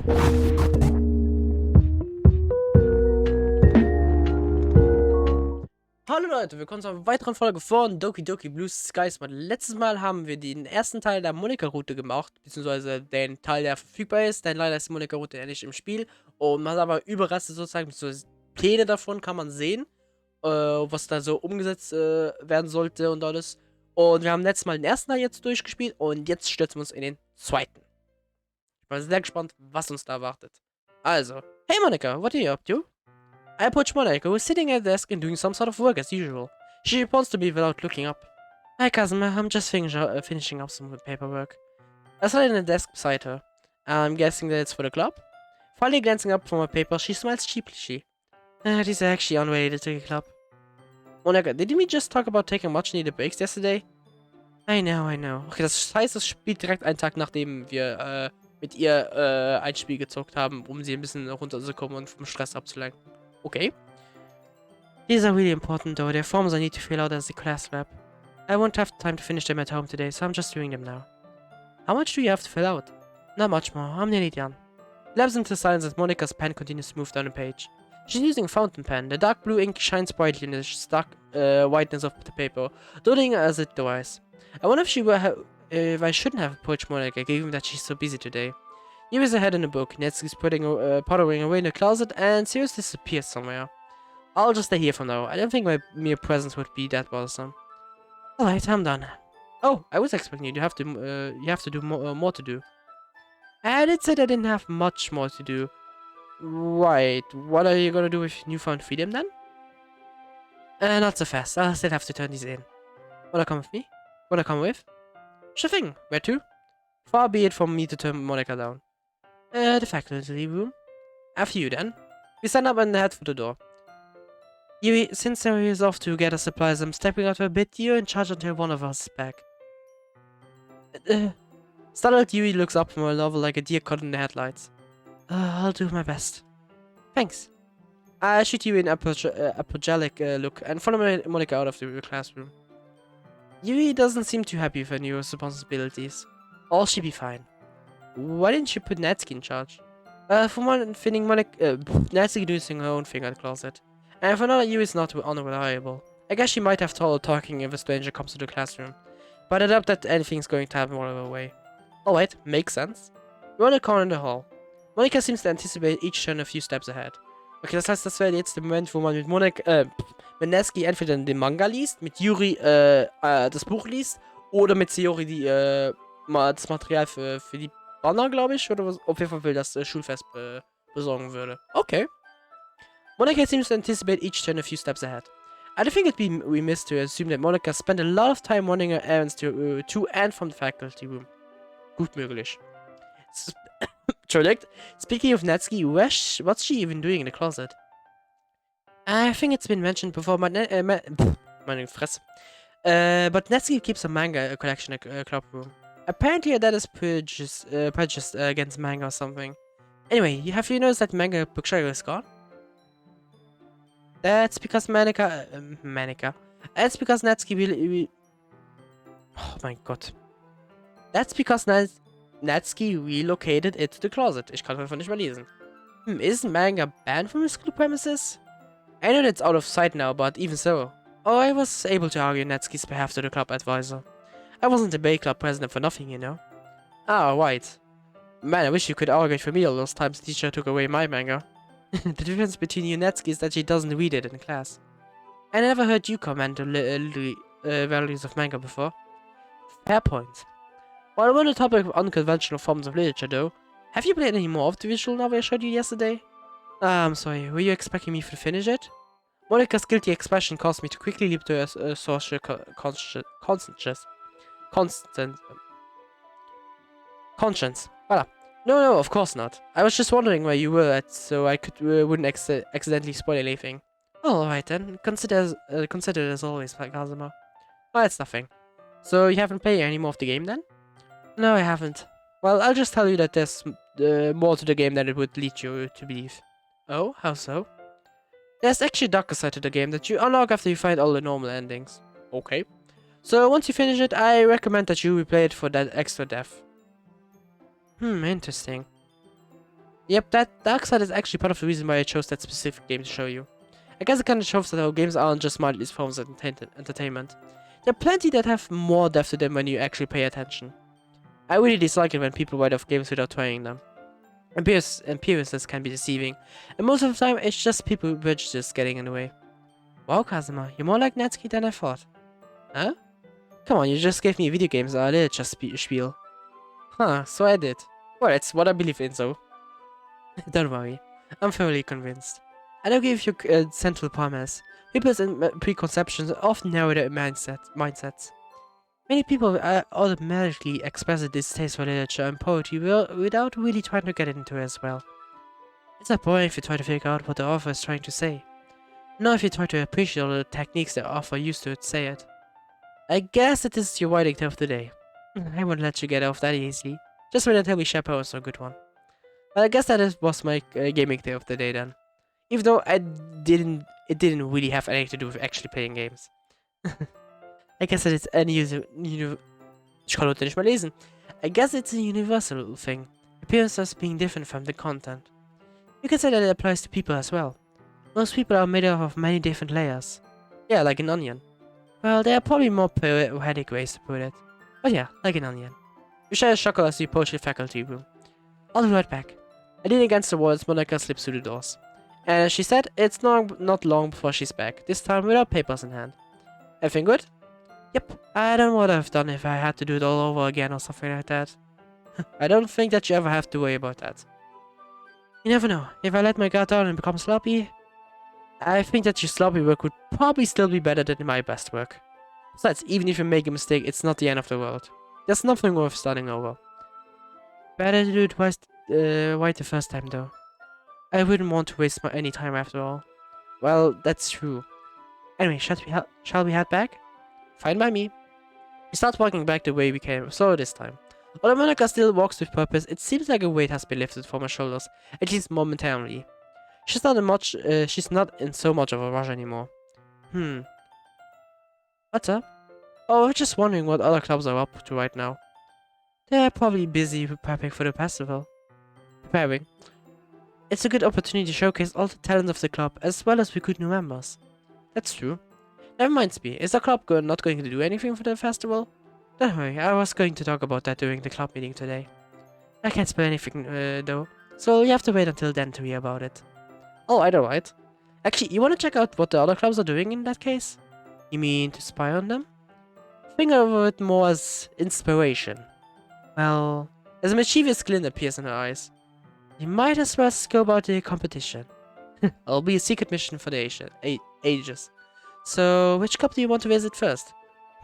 Hallo Leute, willkommen zu einer weiteren Folge von Doki Doki Blue Skies. Letztes Mal haben wir den ersten Teil der Monika-Route gemacht, beziehungsweise den Teil, der verfügbar ist, denn leider ist die Monika-Route ja nicht im Spiel. Und man hat aber Überreste sozusagen, beziehungsweise Pläne davon kann man sehen, was da so umgesetzt werden sollte und alles. Und wir haben letztes Mal den ersten Teil jetzt durchgespielt und jetzt stürzen wir uns in den zweiten. Ich bin sehr gespannt, was uns da erwartet. Also, hey Monika, what are you up to? I approach Monika, who is sitting at the desk and doing some sort of work as usual. She responds to me without looking up. Hi cousin, I'm just finishing up some paperwork. I sit in the desk beside her. I'm guessing that it's for the club? Finally glancing up from her paper, she smiles sheepishly. This is actually unrelated to the club. Monika, didn't we just talk about taking much needed breaks yesterday? I know. Okay, das heißt, es spielt direkt einen Tag, nachdem wir mit ihr ein Spiel gezockt haben, um sie ein bisschen runterzukommen und vom Stress abzulenken. Okay. These are really important though. They're forms I need to fill out as the class rep. I won't have time to finish them at home today, so I'm just doing them now. How much do you have to fill out? Not much more. I'm nearly done. Lapses into silence as Monika's pen continues to move down the page. She's using a fountain pen. The dark blue ink shines brightly in the stark whiteness of the paper, dotting as it dries. I wonder if I shouldn't have approached Monika, given that she's so busy today. Yumi's ahead in the book. Netsuki's pottering away in the closet, and Sirius disappears somewhere. I'll just stay here for now. I don't think my mere presence would be that bothersome. Alright, I'm done. Oh, I was expecting you to have to do more to do. I did say I didn't have much more to do. Right, what are you gonna do with newfound freedom then? Not so fast. I'll still have to turn these in. Wanna come with me? Wanna come with? Sure thing. Where to? Far be it from me to turn Monika down. The faculty room. After you, then. We stand up and head for the door. Yui, since Sari is off to get us supplies, I'm stepping out for a bit. You're in charge until one of us is back. Startled, Yui looks up from her novel like a deer caught in the headlights. I'll do my best. Thanks. I shoot you an apologetic look and follow Monika out of the classroom. Yui doesn't seem too happy with her new responsibilities. All should be fine. Why didn't you put Natsuki in charge? For one thing, Natsuki doing her own thing at the closet. And for another, Yui is not unreliable. I guess she might have trouble talking if a stranger comes to the classroom. But I doubt that anything's going to happen while we're away. Alright, makes sense. We're on a corner in the hall. Monika seems to anticipate each turn a few steps ahead. Okay, das heißt, das wäre jetzt der Moment, wo man mit mit Natsuki entweder den Manga liest, mit Yuri das Buch liest, oder mit Sayori das Material für die Banner, glaube ich, oder was, auf jeden Fall will das Schulfest besorgen würde. Okay. Monika seems to anticipate each turn a few steps ahead. I don't think it'd be remiss to assume that Monika spent a lot of time running her errands to and from the faculty room. Gut möglich. Entschuldigt. Speaking of Natsuki, what's she even doing in the closet? I think it's been mentioned before, but meine Fresse. But Natsuki keeps a manga collection in a club room. Apparently her dad is prejudiced against manga or something. Anyway, have you noticed that manga bookshelf is gone? That's because That's because Natsuki oh my god. That's because Natsuki relocated it to the closet. Ich kann einfach nicht mehr lesen. Isn't manga banned from the school premises? I know it's out of sight now, but even so. Oh, I was able to argue Natsuki's behalf to the club advisor. I wasn't the Bay Club president for nothing, you know. Ah, right. Man, I wish you could argue for me all those times the teacher took away my manga. The difference between you and Natsuki is that she doesn't read it in class. I never heard you comment on the values of manga before. Fair point. While we're on the topic of unconventional forms of literature, though, have you played any more of the visual novel I showed you yesterday? I'm sorry, were you expecting me to finish it? Monika's guilty expression caused me to quickly leap to a social conscience. Voilà. No, of course not. I was just wondering where you were at, so I wouldn't accidentally spoil anything. Oh, alright then. Consider it as always, Kazuma. Oh, it's nothing. So you haven't played any more of the game then? No, I haven't. Well, I'll just tell you that there's more to the game than it would lead you to believe. Oh, how so? There's actually a darker side to the game that you unlock after you find all the normal endings. Okay. So once you finish it, I recommend that you replay it for that extra depth. Interesting. Yep, that dark side is actually part of the reason why I chose that specific game to show you. I guess it kind of shows that our games aren't just mindless forms of entertainment. There are plenty that have more depth to them when you actually pay attention. I really dislike it when people write off games without trying them. Appearances can be deceiving, and most of the time it's just people prejudices getting in the way. Wow, Kazuma, you're more like Natsuki than I thought. Huh? Come on, you just gave me video games a little just spiel. Huh, so I did. Well, it's what I believe in, so. Don't worry, I'm thoroughly convinced. I don't give you central premise. People's preconceptions often narrow their mindsets. Many people automatically express a distaste for literature and poetry without really trying to get into it as well. It's not boring if you try to figure out what the author is trying to say. Not if you try to appreciate all the techniques the author used to say it. I guess that this is your writing tip of the day. I won't let you get off that easily. Just wait until we share posts on a good one. But I guess that was my gaming tip of the day then. Even though it didn't really have anything to do with actually playing games. I guess that it's I guess it's a universal thing. Appearances being different from the content. You can say that it applies to people as well. Most people are made up of many different layers. Yeah, like an onion. Well, there are probably more poetic ways to put it. But yeah, like an onion. You share a chuckle as you approach the faculty room. I'll be right back. I lean against the wall as Monika slips through the doors. And she said it's not long before she's back, this time without papers in hand. Everything good? Yep, I don't know what I've done if I had to do it all over again or something like that. I don't think that you ever have to worry about that. You never know, if I let my guard down and become sloppy, I think that your sloppy work would probably still be better than my best work. Besides, even if you make a mistake, it's not the end of the world. There's nothing worth starting over. Better to do it right the first time though. I wouldn't want to waste any time after all. Well, that's true. Anyway, shall we head back? Fine by me. We start walking back the way we came, slower this time. Although Monika still walks with purpose, it seems like a weight has been lifted from her shoulders, at least momentarily. She's not in so much of a rush anymore. What's up? Oh, I was just wondering what other clubs are up to right now. They're probably busy preparing for the festival. It's a good opportunity to showcase all the talent of the club, as well as recruit new members. That's true. That reminds me, is the club not going to do anything for the festival? Don't worry, I was going to talk about that during the club meeting today. I can't spell anything, though, so you have to wait until then to hear about it. Alright. Actually, you want to check out what the other clubs are doing in that case? You mean to spy on them? Think of it more as inspiration. Well, as a mischievous glint appears in her eyes. You might as well go about the competition. It'll be a secret mission for the ages. So, which club do you want to visit first?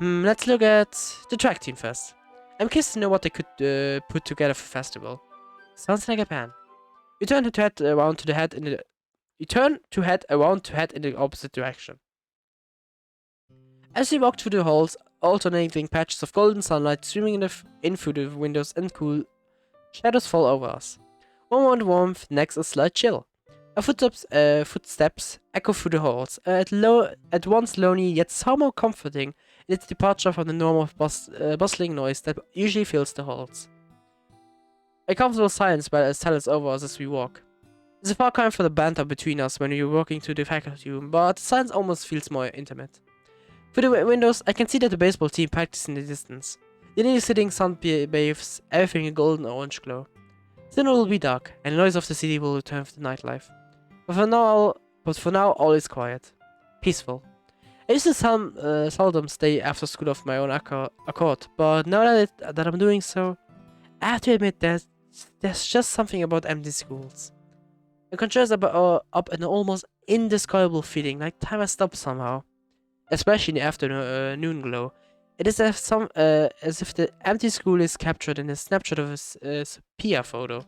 Let's look at the track team first. I'm curious to know what they could put together for festival. Sounds like a plan. You turn to head around to head in the opposite direction. As you walk through the halls, alternating patches of golden sunlight streaming in through the windows and cool shadows fall over us. One moment warmth, next a slight chill. Our footsteps echo through the halls, at once lonely yet somehow comforting in its departure from the normal bustling noise that usually fills the halls. A comfortable silence settles over us as we walk. It's a far cry for the banter between us when we are walking through the faculty room, but the silence almost feels more intimate. Through the windows, I can see that the baseball team practices in the distance. The nearly sitting sun bathes everything in golden orange glow. Soon it will be dark, and the noise of the city will return to the nightlife. But for now, all is quiet. Peaceful. I used to seldom stay after school of my own accord, but now that I'm doing so, I have to admit that there's just something about empty schools. It conjures up an almost indescribable feeling, like time has stopped somehow. Especially in the afternoon glow. It is as if the empty school is captured in a snapshot of a sepia photo.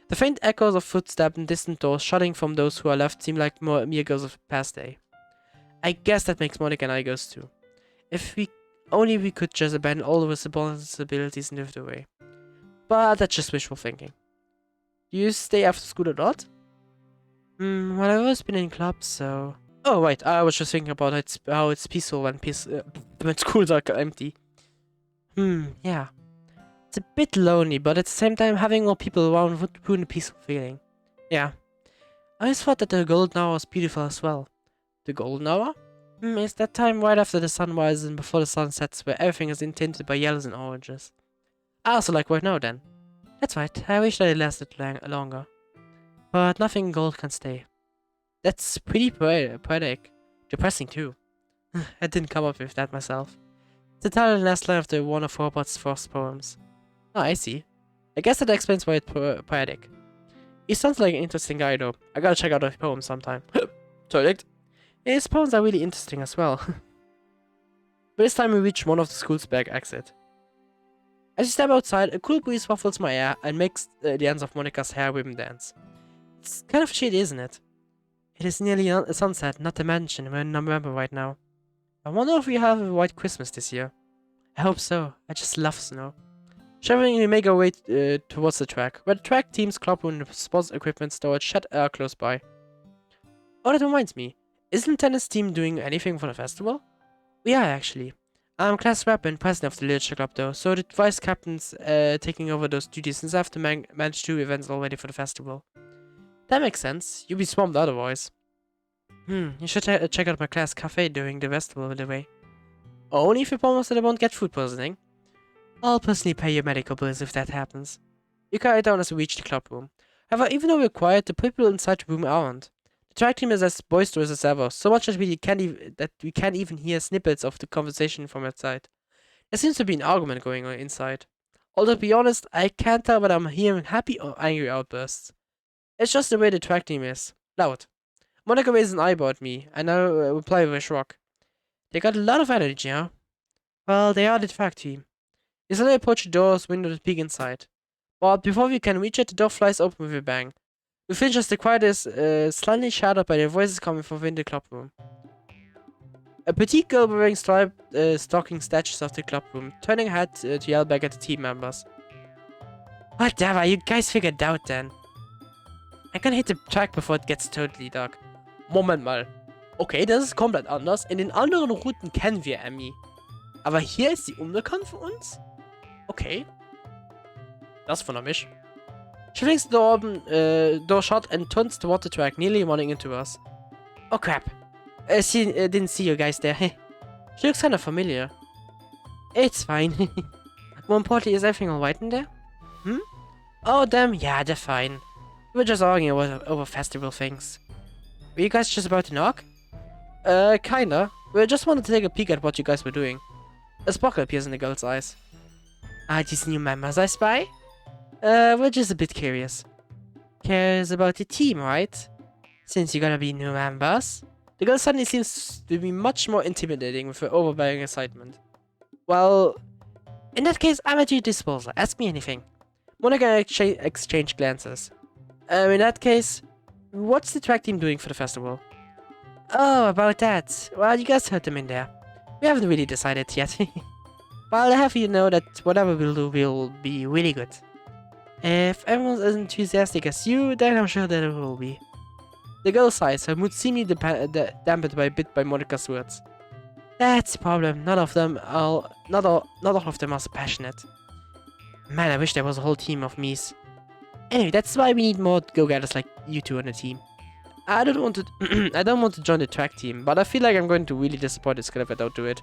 The faint echoes of footsteps and distant doors shutting from those who are left seem like mere ghosts of past day. I guess that makes Monika and I ghosts too. If we could just abandon all the responsibilities and drift away. But that's just wishful thinking. Do you stay after school a lot? Well, I've always been in clubs, so... Oh, right, I was just thinking about how it's peaceful when schools are empty. Yeah. It's a bit lonely, but at the same time, having more people around would ruin a peaceful feeling. Yeah. I always thought that the golden hour was beautiful as well. The golden hour? It's that time right after the sun rises and before the sun sets where everything is tinted by yellows and oranges. I also like right now then. That's right, I wish that it lasted longer. But nothing in gold can stay. That's pretty poetic. Depressing too. I didn't come up with that myself. It's the title and last line of the one of Robert's first poems. Oh, I see. I guess that explains why it's poetic. He sounds like an interesting guy though. I gotta check out his poems sometime. Toilet. His poems are really interesting as well. But this time we reach one of the school's back exit. As you step outside, a cool breeze ruffles my hair and makes the ends of Monika's hair ribbon dance. It's kind of shitty, isn't it? It is nearly sunset, not to mention we're in November right now. I wonder if we have a white Christmas this year. I hope so. I just love snow. Shivering, we make our way towards the track, where the track team's clubroom and sports equipment storage shed are close by. Oh, that reminds me. Isn't the tennis team doing anything for the festival? We are, actually. I'm class rep and president of the literature club though, so the vice captain's taking over those duties since I have to manage 2 events already for the festival. That makes sense. You'd be swamped otherwise. You should check out my class cafe during the festival, by the way. Only if you promise that I won't get food poisoning. I'll personally pay your medical bills if that happens. You carry down as we reach the club room. However, even though we're quiet, the people inside the room aren't. The track team is as boisterous as ever, so much that we can't even hear snippets of the conversation from outside. There seems to be an argument going on inside. Although to be honest, I can't tell whether I'm hearing happy or angry outbursts. It's just the way the track team is. Loud. Monika raises an eyebrow at me, and I reply with a shrug. They got a lot of energy, huh? Well, they are the track team. We slowly approach the door's window to peek inside. But before we can reach it, the door flies open with a bang. We feel just the quiet is slightly shattered by the voices coming from within the club room. A petite girl wearing striped stocking statues of the club room, turning her head to yell back at the team members. Whatever, you guys figured out then. I can hit the track before it gets totally dark. Moment mal. Okay, das ist komplett anders. In den anderen Routen kennen wir Emmy. Aber hier ist sie unbekannt für uns? Okay. Das wundert mich. She flings the door shut and turns toward the track, nearly running into us. Oh crap. Didn't see you guys there. She looks kinda familiar. It's fine. More importantly, is everything alright in there? Oh damn, yeah, they're fine. We were just arguing over festival things. Were you guys just about to knock? Kinda. We just wanted to take a peek at what you guys were doing. A sparkle appears in the girl's eyes. Are these new members I spy? We're just a bit curious. Cares about the team, right? Since you're gonna be new members? The girl suddenly seems to be much more intimidating with her overbearing excitement. Well, in that case, I'm at your disposal. Ask me anything. Monika exchange glances. In that case, what's the track team doing for the festival? Oh, about that. Well, you guys heard them in there. We haven't really decided yet. But I'll have you know that whatever we'll do will be really good. If everyone's as enthusiastic as you, then I'm sure that it will be. The girl sighs, her mood seemingly dampened by a bit by Monika's words. That's the problem. Not all of them are so passionate. Man, I wish there was a whole team of me's. Anyway, that's why we need more go-getters like you two on the team. I don't want to join the track team, but I feel like I'm going to really disappoint this girl if I don't do it.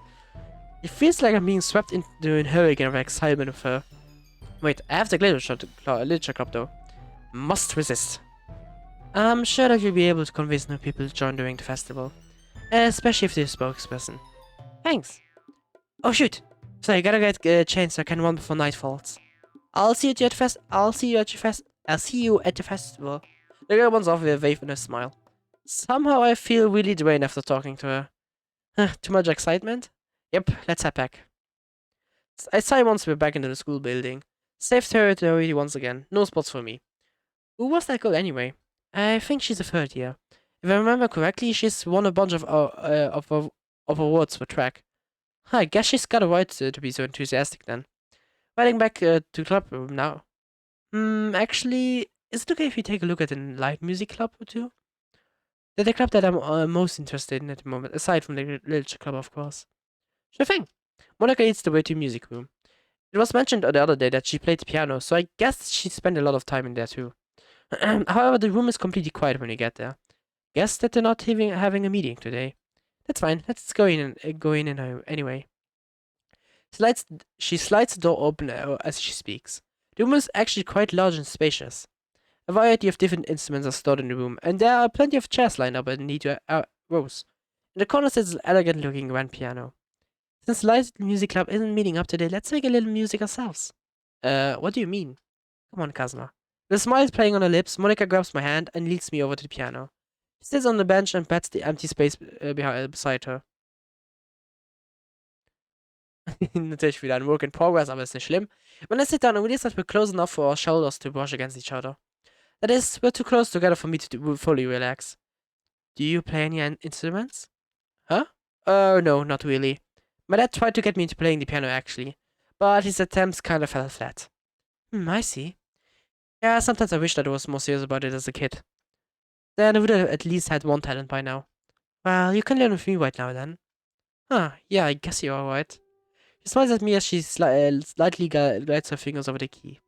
It feels like I'm being swept into a hurricane of excitement with her. Wait, I have the literature club though. Must resist. I'm sure that you'll be able to convince new people to join during the festival. Especially if they're a spokesperson. Thanks. Oh shoot. So I gotta get a chance so I can run before night falls. I'll see you at the festival. The girl runs off with a wave and a smile. Somehow I feel really drained after talking to her. Too much excitement? Yep, let's head back. I sigh once we're back into the school building. Safe territory once again. No spots for me. Who was that girl anyway? I think she's a third year. If I remember correctly, she's won a bunch of awards for track. I guess she's got a right to be so enthusiastic then. Riding back to the club room now. Actually, is it okay if we take a look at the live music club too? They're the club that I'm most interested in at the moment, aside from the literature club, of course. Sure thing. Monika leads the way to music room. It was mentioned the other day that she played the piano, so I guess she spent a lot of time in there too. However, the room is completely quiet when you get there. Guess that they're not having a meeting today. That's fine. Let's go in anyway. She slides the door open as she speaks. The room is actually quite large and spacious. A variety of different instruments are stored in the room, and there are plenty of chairs lined up in neat rows. In the corner sits an elegant-looking grand piano. Since the Light Music Club isn't meeting up today, let's make a little music ourselves. What do you mean? Come on, Kazuma. The smile is playing on her lips. Monika grabs my hand and leads me over to the piano. She sits on the bench and pats the empty space beside her. Natürlich wieder ein Work in Progress, aber ist nicht schlimm. When I sit down, I realize that we're close enough for our shoulders to brush against each other. That is, we're too close together for me to fully relax. Do you play any instruments? Huh? Oh, no, not really. My dad tried to get me into playing the piano, actually, but his attempts kind of fell flat. I see. Yeah, sometimes I wish that I was more serious about it as a kid. Then I would have at least had one talent by now. Well, you can learn with me right now, then. Huh, yeah, I guess you're alright. She smiles at me as she slightly glides her fingers over the key.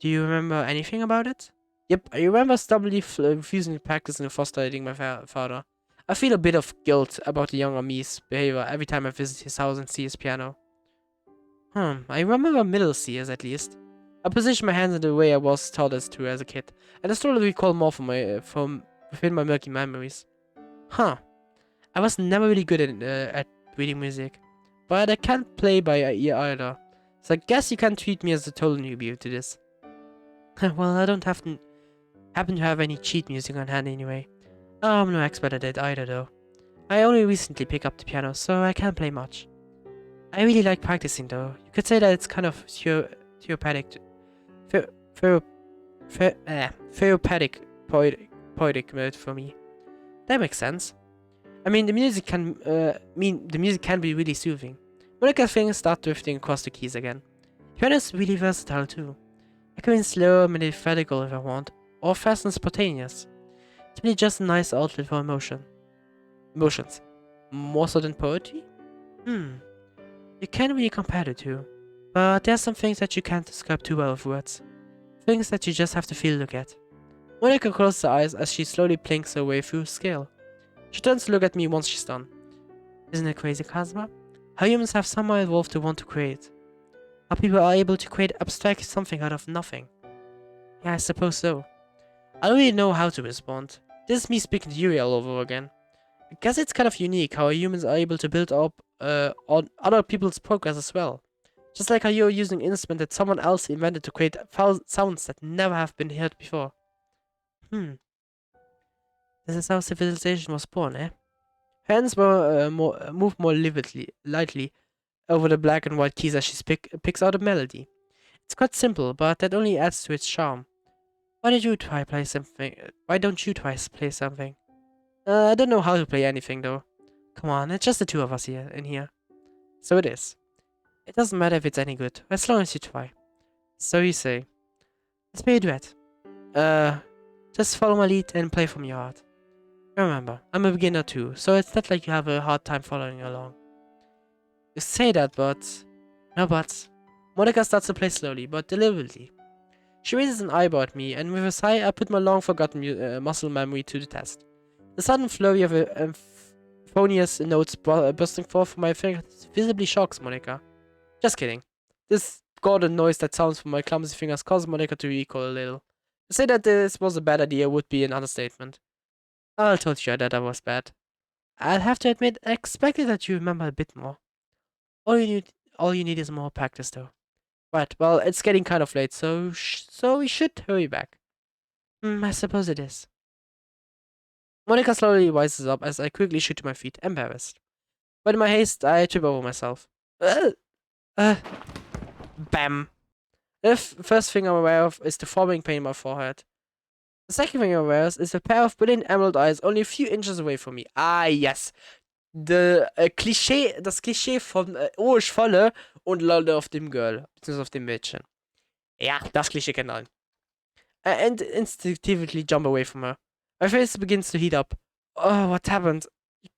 Do you remember anything about it? Yep, I remember stubbornly refusing to practice and frustrating my father. I feel a bit of guilt about the younger me's behavior every time I visit his house and see his piano. I remember middle C's at least. I position my hands in the way I was taught as to as a kid, and I slowly recall more from within my murky memories. I was never really good at reading music, but I can't play by ear either, so I guess you can treat me as a total newbie to this. Well, I don't happen to have any cheat music on hand anyway. I'm no expert at it either, though. I only recently picked up the piano, so I can't play much. I really like practicing, though. You could say that it's kind of therapeutic poetic mode for me. That makes sense. I mean, the music can be really soothing. Monika's fingers start drifting across the keys again. The piano is really versatile too. I can be slow, methodical if I want, or fast and spontaneous. It's really just a nice outlet for emotions. More so than poetry? You can't really compare the two. But there's some things that you can't describe too well with words. Things that you just have to feel look at. Monika closes her eyes as she slowly plinks her way through a scale. She turns to look at me once she's done. Isn't it crazy, Kazuma? How humans have somehow evolved to want to create. How people are able to create abstract something out of nothing. Yeah, I suppose so. I don't really know how to respond. This is me speaking to Yuri all over again. I guess it's kind of unique how humans are able to build up on other people's progress as well. Just like how you're using an instrument that someone else invented to create sounds that never have been heard before. This is how civilization was born, eh? Hands were move more lightly over the black and white keys as she picks out a melody. It's quite simple, but that only adds to its charm. Why don't you try play something? I don't know how to play anything though. Come on, it's just the two of us in here. So it is. It doesn't matter if it's any good, as long as you try. So you say. Let's play a duet. Just follow my lead and play from your heart. Remember, I'm a beginner too, so it's not like you have a hard time following along. You say that, but... No buts. Monika starts to play slowly, but deliberately. She raises an eyebrow at me, and with a sigh, I put my long-forgotten muscle memory to the test. The sudden flurry of euphonious notes bursting forth from my fingers visibly shocks Monika. Just kidding. This golden noise that sounds from my clumsy fingers causes Monika to recoil a little. To say that this was a bad idea would be an understatement. I told you that I was bad. I'll have to admit, I expected that you remember a bit more. All you need is more practice, though. Right, well, it's getting kind of late, so we should hurry back. I suppose it is. Monika slowly rises up as I quickly shoot to my feet, embarrassed. But in my haste, I trip over myself. Bam. The first thing I'm aware of is the throbbing pain in my forehead. The second thing I'm aware of is a pair of brilliant emerald eyes only a few inches away from me. Ah, yes. Das Klischee von oh, ich falle und lande auf dem Girl, beziehungsweise auf dem Mädchen. Ja, das Klischee kennt allen. I instinctively jump away from her. My face begins to heat up. Oh, what happened? You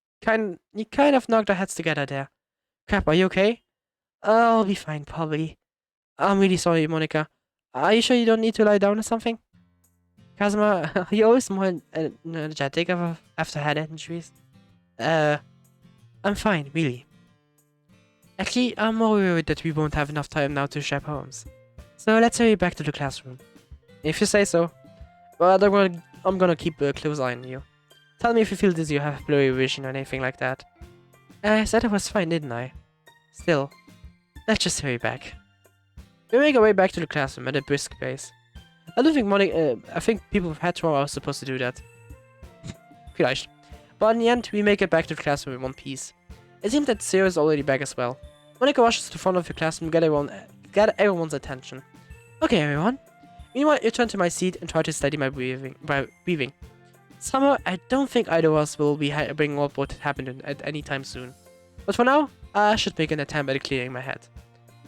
kind of knocked our heads together there. Crap, are you okay? I'll be fine, probably. I'm really sorry, Monika. Are you sure you don't need to lie down or something? Kazuma, you always more energetic after head injuries. I'm fine, really. Actually, I'm more worried that we won't have enough time now to share poems. So let's hurry back to the classroom. If you say so. But I'm gonna keep a close eye on you. Tell me if you feel dizzy or have blurry vision or anything like that. I said I was fine, didn't I? Still, let's just hurry back. We make our way back to the classroom at a brisk pace. I don't think I think people with head trauma are supposed to do that. Vielleicht. But in the end, we make it back to the classroom in one piece. It seems that Zero is already back as well. Monika rushes to the front of the classroom to get everyone's attention. Okay, everyone. Meanwhile, I turn to my seat and try to steady my breathing. Somehow, I don't think either of us will be bringing up what happened at any time soon. But for now, I should make an attempt at clearing my head.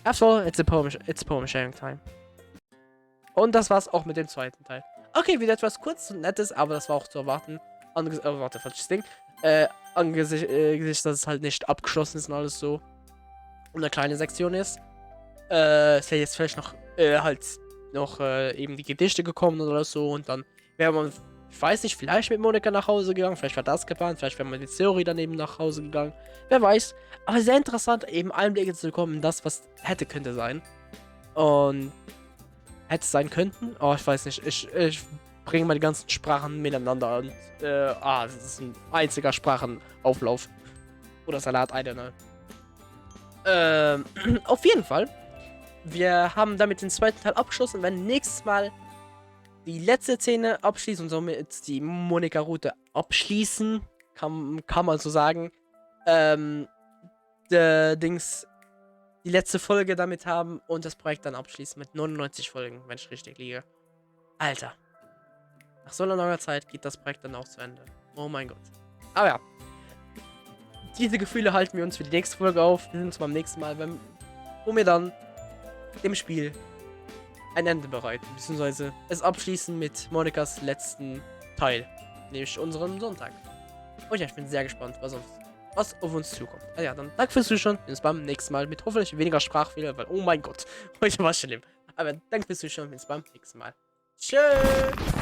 After all, it's poem sharing time. Und das war's auch mit dem zweiten Teil. Okay, wieder etwas kurz und nettes, aber das war auch zu erwarten. Warte, falsches Ding. Angesichts, dass es halt nicht abgeschlossen ist und alles so. Und eine kleine Sektion ist. Ist ja jetzt vielleicht noch, eben die Gedichte gekommen oder so. Und dann wäre man, ich weiß nicht, vielleicht mit Monika nach Hause gegangen. Vielleicht war das geplant. Vielleicht wäre man mit Theorie daneben nach Hause gegangen. Wer weiß. Aber sehr interessant, eben Einblicke zu bekommen in das, was könnte sein. Und hätte es sein könnten. Oh, ich weiß nicht. Ich bringe mal die ganzen Sprachen miteinander und das ist ein einziger Sprachenauflauf. Oder Salat, I don't know. Auf jeden Fall. Wir haben damit den zweiten Teil abgeschlossen und werden nächstes Mal die letzte Szene abschließen und somit die Monika-Route abschließen. Kann man so sagen. Die letzte Folge damit haben und das Projekt dann abschließen mit 99 Folgen, wenn ich richtig liege. Alter. Nach so langer Zeit geht das Projekt dann auch zu Ende. Oh mein Gott. Aber ja. Diese Gefühle halten wir uns für die nächste Folge auf. Wir sehen uns beim nächsten Mal, wo wir dann dem Spiel ein Ende bereiten. Beziehungsweise es abschließen mit Monikas letzten Teil. Nämlich unseren Sonntag. Und ja, ich bin sehr gespannt, was auf uns zukommt. Also ja, dann danke fürs Zuschauen. Wir sehen uns beim nächsten Mal mit hoffentlich weniger Sprachfehler, weil, oh mein Gott, heute war es schlimm. Aber danke fürs Zuschauen. Wir sehen uns beim nächsten Mal. Tschüss.